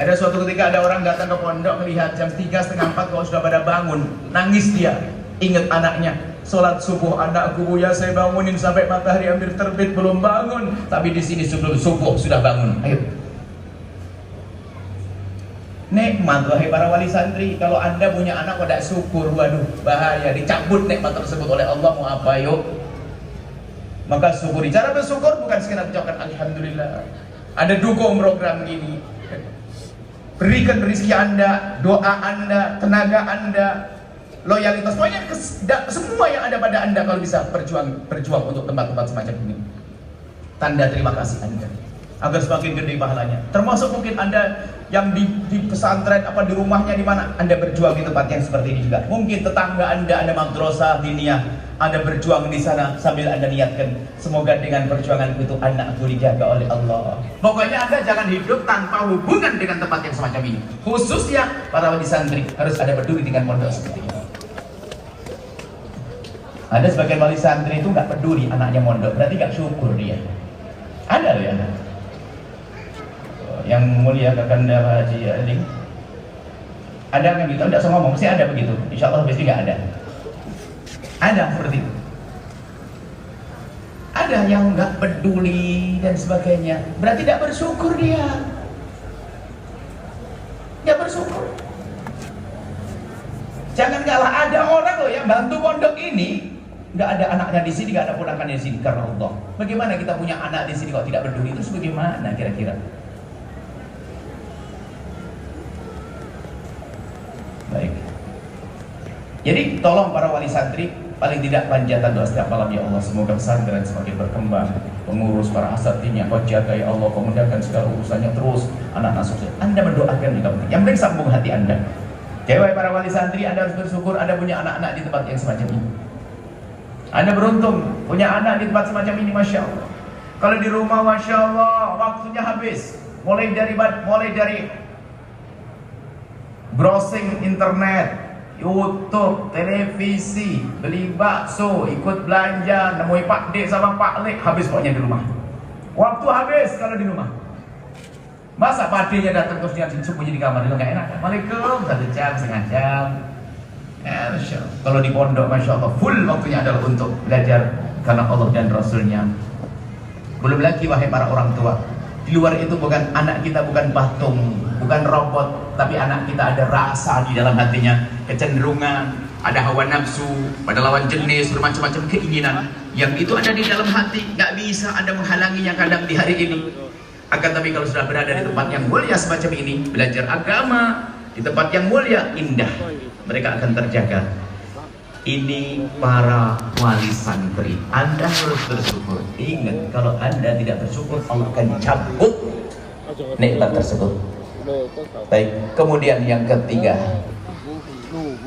Ada suatu ketika ada orang datang ke pondok, melihat jam 3, setengah 4 kalau sudah pada bangun, nangis dia, ingat anaknya. Sholat subuh anakku ya, saya bangunin sampai matahari hampir terbit belum bangun, tapi di sini sebelum subuh sudah bangun. Ayo. Nikmat wahai para wali santri. Kalau anda punya anak kok tidak syukur, waduh bahaya, dicabut nikmat tersebut oleh Allah. Mau apa yuk? Maka syukuri. Cara bersyukur bukan sekedar ucapkan alhamdulillah. Ada dukung program ini, berikan rezeki anda, doa anda, tenaga anda, loyalitas, pokoknya semua yang ada pada anda. Kalau bisa berjuang untuk tempat-tempat semacam ini, tanda terima kasih anda agar semakin gede pahalanya. Termasuk mungkin anda yang di pesantren apa di rumahnya, di mana anda berjuang di tempat yang seperti ini juga. Mungkin tetangga anda madrasah diniyah, anda berjuang di sana sambil anda niatkan semoga dengan perjuangan itu anakku dijaga oleh Allah. Pokoknya anda jangan hidup tanpa hubungan dengan tempat yang semacam ini. Khususnya para wali santri harus ada peduli dengan pondok seperti ini. Ada sebagian wali santri itu nggak peduli anaknya mondok, berarti nggak syukur dia. Ada loh ya. Yang mulia Kakanda Haji Aling, ada kan gitu, tidak usah ngomong, mesti ada begitu. Insya Allah pasti nggak ada. Ada seperti itu. Ada yang nggak peduli dan sebagainya, berarti tidak bersyukur dia. Nggak bersyukur. Jangan kalah, ada orang loh yang bantu pondok ini, nggak ada anaknya di sini, nggak ada ponakannya di sini karena Allah. Bagaimana kita punya anak di sini kalau tidak peduli? Itu sebagaimana kira-kira? Baik. Jadi tolong para wali santri, paling tidak panjatan doa setiap malam, ya Allah semoga pesantren semakin berkembang, pengurus para asatidnya kau jaga ya Allah, kau mudahkan segala urusannya terus, anak-anak sukses. Anda mendoakan juga penting. Yang penting sambung hati anda. Cewek para wali santri, anda harus bersyukur anda punya anak-anak di tempat yang semacam ini. Anda beruntung punya anak di tempat semacam ini, masya Allah. Kalau di rumah, masya Allah, waktunya habis. Mulai dari browsing internet, YouTube, televisi, beli bakso, ikut belanja, nemui Pak D sama Pak Lek, habis pokoknya di rumah. Waktu habis kalau di rumah. Masa Pak D-nya datang terus dia sembunyi di kamar, itu nggak enak. Assalamualaikum, 1 jam, setengah jam. Ya, masya Allah. Kalau di pondok, masya Allah, full waktunya adalah untuk belajar karena Allah dan Rasulnya. Belum lagi wahai para orang tua, di luar itu bukan anak kita, bukan patung, bukan robot, tapi anak kita ada rasa di dalam hatinya, kecenderungan, ada hawa nafsu pada lawan jenis, bermacam-macam keinginan yang itu ada di dalam hati. Nggak bisa Anda menghalanginya kadang di hari ini. Akan tapi kalau sudah berada di tempat yang mulia semacam ini, belajar agama di tempat yang mulia, indah, mereka akan terjaga. Ini para wali santri, Anda harus bersyukur. Ingat, kalau Anda tidak bersyukur, Allah akan cabut nikmat tersebut. Baik, kemudian yang ketiga,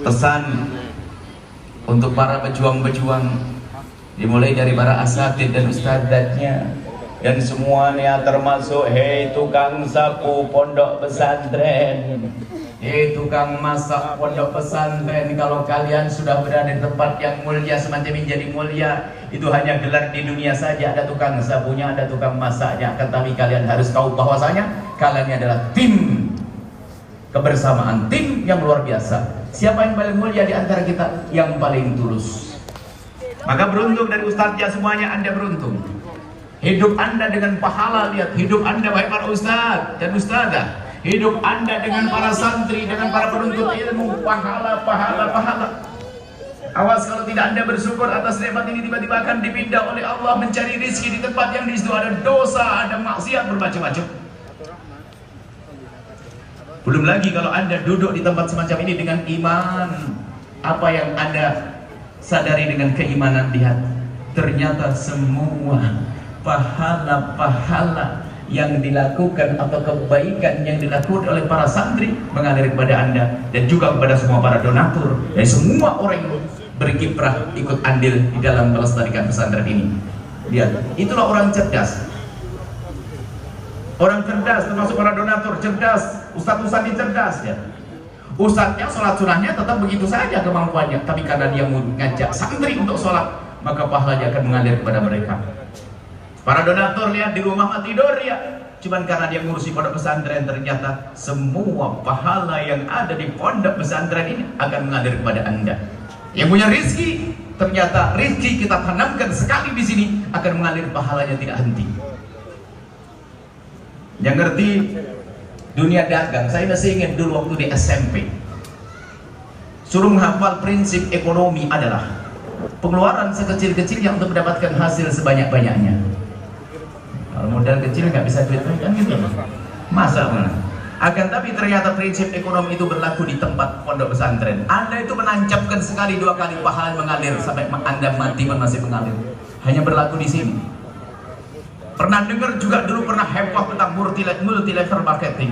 pesan untuk para pejuang-pejuang, dimulai dari para asatid dan ustadzatnya dan semuanya, termasuk hei tukang sapu pondok pesantren, hei tukang masak pondok pesantren. Kalau kalian sudah berada di tempat yang mulia semacam ini, jadi mulia itu hanya gelar di dunia saja. Ada tukang sapunya, ada tukang masaknya, tetapi kalian harus tahu bahwasanya kalian adalah tim kebersamaan, tim yang luar biasa. Siapa yang paling mulia di antara kita? Yang paling tulus. Maka beruntung dari ustadznya semuanya, Anda beruntung. Hidup Anda dengan pahala, lihat hidup Anda wahai para ustadz dan ustadzah. Hidup Anda dengan para santri, dengan para penuntut ilmu, pahala. Awas kalau tidak Anda bersyukur atas nikmat ini, tiba-tiba akan dipindah oleh Allah mencari rezeki di tempat yang di situ ada dosa, ada maksiat bermacam-macam. Belum lagi kalau Anda duduk di tempat semacam ini dengan iman, apa yang Anda sadari dengan keimanan, lihat ternyata semua pahala-pahala yang dilakukan atau kebaikan yang dilakukan oleh para santri mengalir kepada Anda dan juga kepada semua para donatur dan semua orang yang berkiprah ikut andil di dalam melestarikan pesantren ini. Lihat, itulah orang cerdas. Orang cerdas, termasuk para donatur cerdas, ustadz-ustadz ini cerdas ya. Ustadznya sholat sunnahnya tetap begitu saja kemampuannya, tapi karena dia mengajak santri untuk sholat, maka pahalanya akan mengalir kepada mereka. Para donatur lihat di rumah tidur ya, Cuman karena dia ngurusi pondok pesantren, ternyata semua pahala yang ada di pondok pesantren ini akan mengalir kepada Anda. Yang punya rizki, ternyata rizki kita tanamkan sekali di sini akan mengalir, pahalanya tidak henti. Yang ngerti dunia dagang, saya masih ingat dulu waktu di SMP, suruh menghafal prinsip ekonomi adalah pengeluaran sekecil-kecilnya untuk mendapatkan hasil sebanyak-banyaknya. Kalau modal kecil nggak bisa duit kan gitu, masa mana? Akan tapi ternyata prinsip ekonomi itu berlaku di tempat pondok pesantren. Anda itu menancapkan sekali, dua kali, pahala mengalir sampai Anda mati pun masih mengalir. Hanya berlaku di sini. Pernah dengar juga dulu, pernah heboh tentang multi level marketing.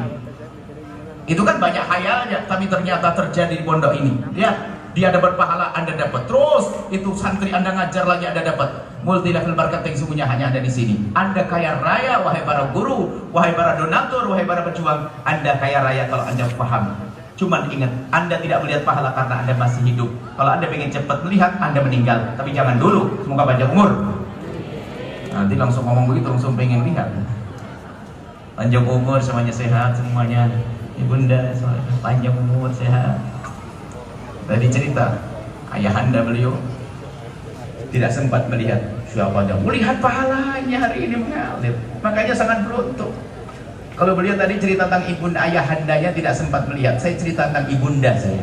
Itu kan banyak khayalnya, tapi ternyata terjadi di pondok ini. Lihat, dia dapat pahala, Anda dapat. Terus itu santri Anda ngajar lagi, Anda dapat. Multi level marketing semuanya hanya ada di sini. Anda kaya raya, wahai para guru, wahai para donatur, wahai para pejuang. Anda kaya raya kalau Anda paham. Cuman ingat, Anda tidak melihat pahala karena Anda masih hidup. Kalau Anda ingin cepat melihat, Anda meninggal. Tapi jangan dulu, semoga panjang umur. Nanti langsung ngomong begitu, langsung pengen lihat. Panjang umur, semuanya sehat, semuanya. Ibunda, panjang umur, sehat. Tadi cerita, ayah Anda beliau tidak sempat melihat siapa ada melihat pahalanya hari ini mengalir, makanya sangat beruntung. Kalau beliau tadi cerita tentang ibunda, ayah handanya tidak sempat melihat. Saya cerita tentang ibunda saya.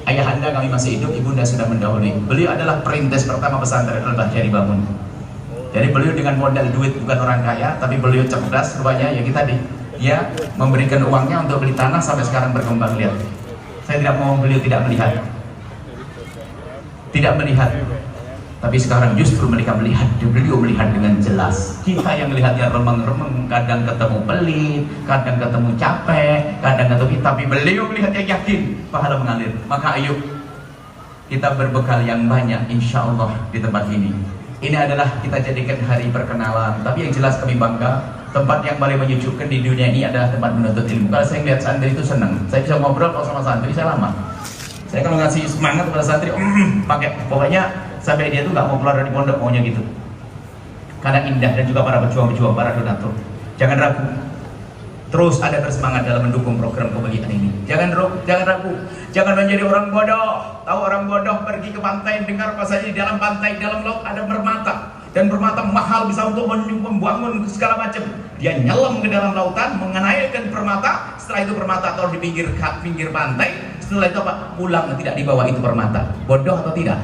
Ayah anda kami masih hidup, ibunda sudah mendahului. Beliau adalah perintis pertama pesantren Al-Bahjah dibangun. Jadi beliau dengan modal duit, bukan orang kaya, tapi beliau cerdas rupanya, ya kita dia memberikan uangnya untuk beli tanah sampai sekarang berkembang. Lihat, saya tidak mau beliau tidak melihat, tapi sekarang justru mereka melihat, beliau melihat dengan jelas. Kita yang melihatnya remeng-remeng, kadang ketemu pelit, kadang ketemu capek, kadang ketemu, tapi beliau melihatnya yakin, pahala mengalir. Maka ayo kita berbekal yang banyak insya Allah di tempat ini. Ini adalah kita jadikan hari perkenalan, tapi yang jelas kami bangga, tempat yang paling menyejukkan di dunia ini adalah tempat menuntut ilmu. Kalau saya melihat santri itu senang, saya bisa ngobrol kalau sama santri, saya lama. Saya kalau ngasih semangat kepada santri, pakai, pokoknya sampai dia tuh nggak mau keluar dari pondok, maunya gitu. Karena indah, dan juga para pejuang-pejuang, para donatur. Jangan ragu, terus ada bersemangat dalam mendukung program kebahagiaan ini. Jangan ragu, jangan menjadi orang bodoh. Tahu orang bodoh pergi ke pantai, dengar apa saja di dalam pantai, dalam laut ada permata. Dan permata mahal, bisa untuk membangun segala macam. Dia nyelam ke dalam lautan, mengenaikan permata. Setelah itu permata taruh di pinggir pantai. Setelah itu apa? Pulang, tidak dibawa itu permata. Bodoh atau tidak?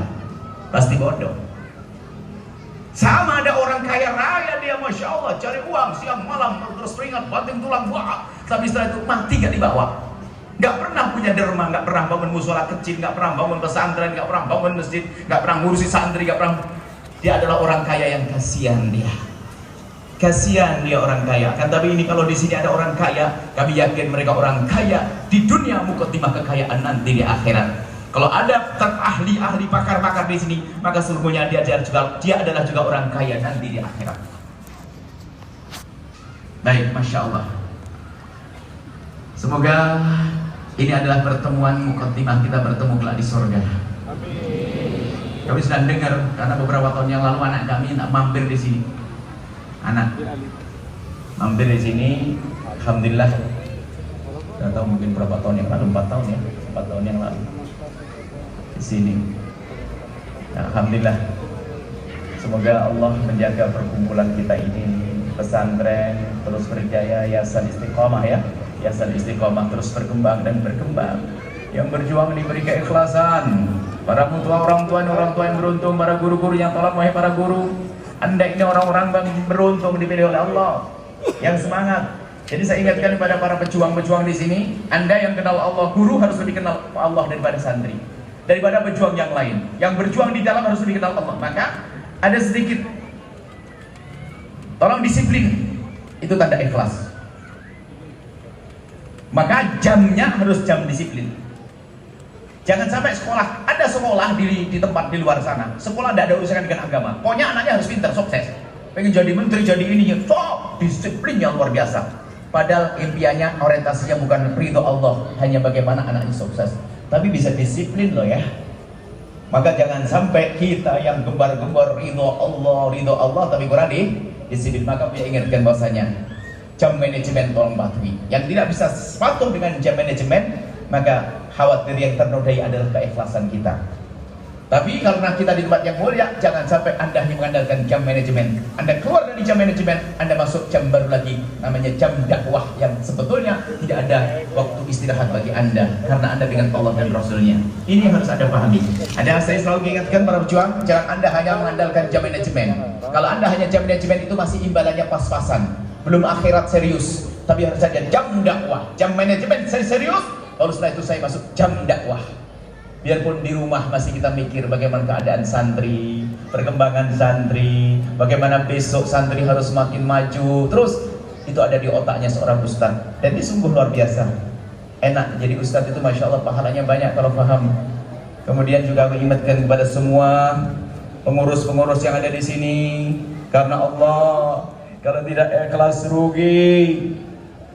Pasti bodoh. Sama ada orang kaya raya, dia Masya Allah cari uang siang malam, terus teringat banting tulang buah. Tapi setelah itu mati gak dibawa. Gak pernah punya derma, gak pernah bangun musola kecil, gak pernah bangun pesantren, gak pernah bangun masjid, gak pernah ngurusi santri, gak pernah. Dia adalah orang kaya yang kasihan dia. Kasihan dia orang kaya. Kan tapi ini kalau di sini ada orang kaya, kami yakin mereka orang kaya di dunia, mukotimah kekayaan nanti di akhirat. Kalau ada ahli-ahli pakar-pakar di sini, maka sesungguhnya dia adalah juga orang kaya nanti di akhirat. Baik, Masya Allah. Semoga ini adalah pertemuan mukotimah kita bertemu kelak di surga. Kami sedang dengar, karena beberapa tahun yang lalu anak kami nak mampir di sini. Anak mampir di sini, alhamdulillah. Tidak tahu mungkin berapa tahun yang lalu, 4 tahun ya, 4 tahun yang lalu di sini. Nah, alhamdulillah. Semoga Allah menjaga perkumpulan kita ini, pesantren terus berjaya, Yayasan Istiqomah ya, Yayasan Istiqomah terus berkembang dan berkembang. Yang berjuang diberi keikhlasan. Para orang tua yang beruntung, para guru-guru yang tolong, wahai para guru, Anda ini orang-orang yang beruntung dipilih oleh Allah, yang semangat. Jadi saya ingatkan kepada para pejuang-pejuang di sini, Anda yang kenal Allah, guru harus lebih kenal Allah daripada santri, daripada pejuang yang lain. Yang berjuang di dalam harus lebih kenal Allah. Maka ada sedikit, tolong disiplin, itu tanda ikhlas. Maka jamnya harus jam disiplin. Jangan sampai sekolah, ada sekolah di tempat di luar sana, sekolah tidak ada urusan dengan agama. Pokoknya anaknya harus pintar, sukses, pengen jadi menteri, jadi ininya, sok disiplinnya luar biasa. Padahal impiannya, orientasinya bukan ridho Allah, hanya bagaimana anaknya sukses. Tapi bisa disiplin loh ya. Maka jangan sampai kita yang gembar-gembar ridho Allah, tapi kurang di sini. Maka saya ingatkan bahwasanya jam manajemen tolong patuhi. Yang tidak bisa sepatuh dengan jam manajemen, maka khawatir yang ternodai adalah keikhlasan kita. Tapi karena kita di tempat yang mulia, jangan sampai Anda hanya mengandalkan jam manajemen. Anda keluar dari jam manajemen, Anda masuk jam baru lagi, namanya jam dakwah, yang sebetulnya tidak ada waktu istirahat bagi Anda, karena Anda dengan Allah dan Rasulnya. Ini yang harus Anda pahami. Saya selalu mengingatkan para pejuang, jangan Anda hanya mengandalkan jam manajemen. Kalau Anda hanya jam manajemen, itu masih imbalannya pas-pasan, belum akhirat serius. Tapi harus ada jam dakwah, jam manajemen serius, lalu setelah itu saya masuk jam dakwah. Biarpun di rumah masih kita mikir bagaimana keadaan santri, perkembangan santri, bagaimana besok santri harus semakin maju. Terus itu ada di otaknya seorang ustadz. Dan ini sungguh luar biasa. Enak jadi ustadz itu, masya Allah, pahalanya banyak kalau paham. Kemudian juga aku ingatkan kepada semua pengurus-pengurus yang ada di sini, karena Allah, kalau tidak ikhlas rugi,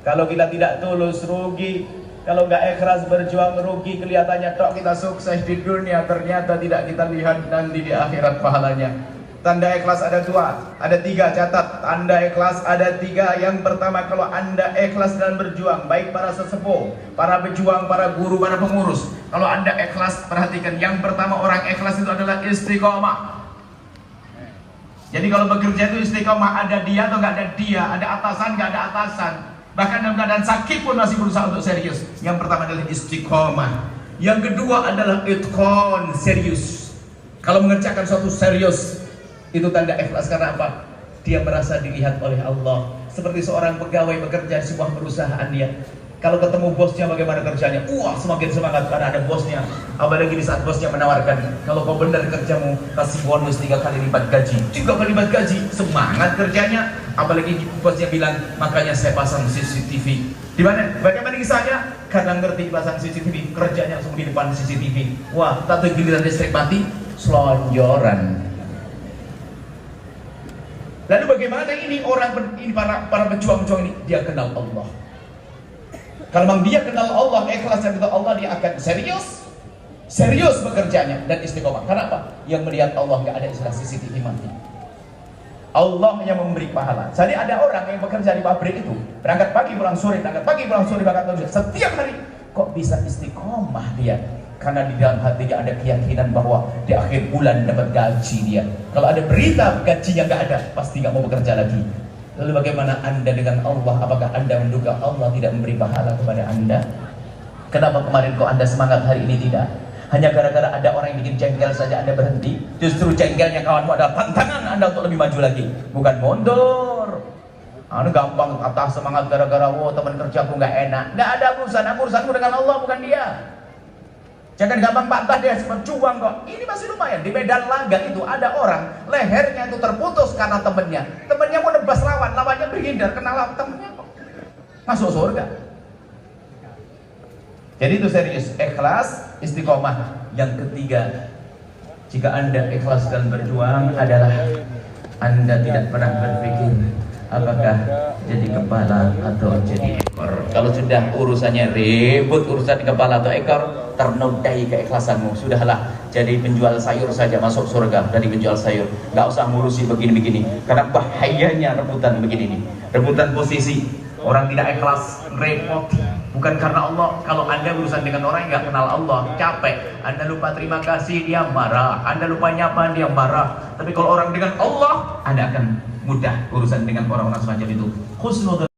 kalau kita tidak tulus rugi. Kalau nggak ikhlas berjuang rugi, kelihatannya tok kita sukses di dunia, ternyata tidak kita lihat nanti di akhirat pahalanya. Tanda ikhlas ada dua, ada tiga, catat. Tanda ikhlas ada tiga. Yang pertama, kalau Anda ikhlas dalam berjuang, baik para sesepuh, para pejuang, para guru, para pengurus. Kalau Anda ikhlas, perhatikan, yang pertama orang ikhlas itu adalah istiqomah. Jadi kalau bekerja itu istiqomah, ada dia atau nggak ada dia, ada atasan nggak ada atasan. Bahkan dalam keadaan sakit pun masih berusaha untuk serius. Yang pertama adalah istiqomah. Yang kedua adalah itqan, serius. Kalau mengerjakan suatu serius, itu tanda ikhlas. Karena apa? Dia merasa dilihat oleh Allah. Seperti seorang pegawai bekerja di sebuah perusahaan dia. Kalau ketemu bosnya bagaimana kerjanya? Wah, semakin semangat karena ada bosnya. Apalagi di saat bosnya menawarkan, kalau kau benar kerjamu, kasih bonus 3 kali lipat gaji, 3 kali lipat gaji. Semangat kerjanya. Apalagi bosnya bilang, makanya saya pasang CCTV. Di mana? Bagaimana kisahnya? Karena ngerti pasang CCTV, kerjanya langsung di depan CCTV. Wah, tak tahu giliran listrik mati, selonjoran. Lalu bagaimana ini orang ini para pejuang-pejuang ini? Dia kenal Allah. Kalau memang dia kenal Allah, ikhlas dan kenal Allah, dia akan serius bekerjanya dan istiqomah. Kenapa? Yang melihat Allah, nggak ada istilah CCTV mati. Allah yang memberi pahala. Jadi ada orang yang bekerja di pabrik itu, berangkat pagi pulang sore, berangkat pagi pulang sore, berangkat sore, setiap hari. Kok bisa istiqomah dia? Karena di dalam hatinya ada keyakinan bahwa di akhir bulan dapat gaji dia. Kalau ada berita gajinya nggak ada, pasti nggak mau bekerja lagi. Lalu bagaimana Anda dengan Allah? Apakah Anda menduga Allah tidak memberi pahala kepada Anda? Kenapa kemarin kok Anda semangat, hari ini tidak? Hanya gara-gara ada orang yang bikin jengkel saja Anda berhenti? Justru jengkelnya kawanmu adalah tantangan Anda untuk lebih maju lagi, bukan mundur. Anda gampang patah semangat gara-gara teman kerjaku nggak enak. Nggak ada urusanku dengan Allah, bukan dia. Jangan gampang patah dia, berjuang kok. Ini masih lumayan. Di medan laga itu ada orang lehernya itu terputus karena temennya mau nebas lawannya berhindar, kenal temennya kok masuk surga. Jadi itu serius, ikhlas, istiqomah. Yang ketiga, jika Anda ikhlas dalam berjuang adalah Anda tidak pernah berpikir apakah jadi kepala atau jadi ekor. Kalau sudah urusannya ribut, urusan kepala atau ekor, ternodai keikhlasanmu. Sudahlah, jadi penjual sayur saja masuk surga dari penjual sayur. Nggak usah ngurusi begini-begini. Karena bahayanya rebutan begini nih, rebutan posisi. Orang tidak ikhlas, repot. Bukan karena Allah. Kalau Anda urusan dengan orang yang nggak kenal Allah, capek. Anda lupa terima kasih, dia marah. Anda lupa nyapa, dia marah. Tapi kalau orang dengan Allah, Anda akan mudah urusan dengan orang-orang semacam itu. Khusnul